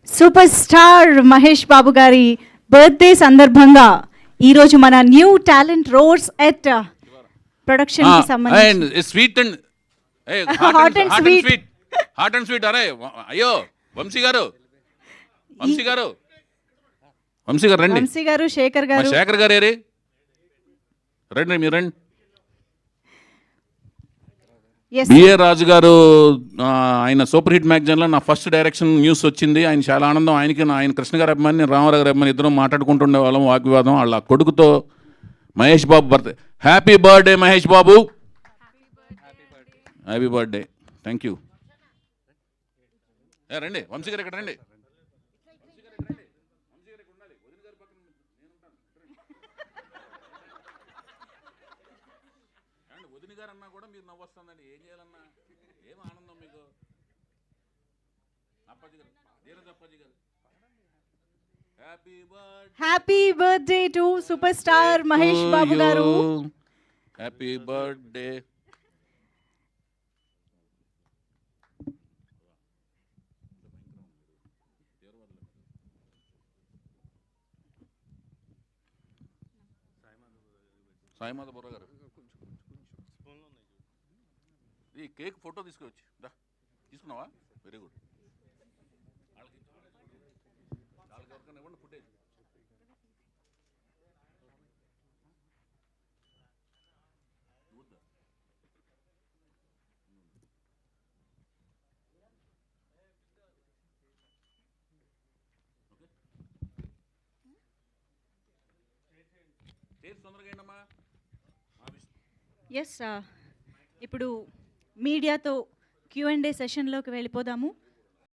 Super star Mahesh బాబు గారి birthday సందర్భంగా ఈరోజు మన new talent roads at production కి సంబంధించి sweet and hot and sweet hot and sweet అరే అయ్యో వంశీ గారు రండి. వంశీ గారు, శేఖర్ గారు, శేఖర్ గారు ఏరి రండి, మీరు రండి. బిఏ రాజు గారు ఆయన సూపర్ హిట్ మ్యాగజైన్లో నా ఫస్ట్ డైరెక్షన్ న్యూస్ వచ్చింది. ఆయన చాలా ఆనందం. ఆయన కృష్ణ గారి అభిమాని, రామారావు గారి అభిమాని, ఇద్దరం మాట్లాడుకుంటుండే వాళ్ళం, వాగ్వివాదం. వాళ్ళ కొడుకుతో Mahesh Babu birthday. Happy birthday Mahesh Babu, happy birthday. Thank you. రండి వంశీ గారు, ఇక్కడ రండి. వదిన గారు అన్నా కూడా మీరు నవ్వొస్తుందండి. ఏం చేయాలన్నా ఏం ఆనందం మీకు. అప్పాజీ గారు, Dheeraj Appaji garu, happy birthday to super star Mahesh Babu garu. Happy birthday. సాయిమాధ బుర్ర గారు, ఈ కేక్ ఫోటో తీసుకోవచ్చు. తీసుకున్నావా? Very good. వాళ్ళకి ఇవ్వండి ఫుటేజ్. తొందరగా ఏంటమ్మా. ఎస్, ఇప్పుడు మీడియాతో Q&A సెషన్లోకి వెళ్ళిపోదాము.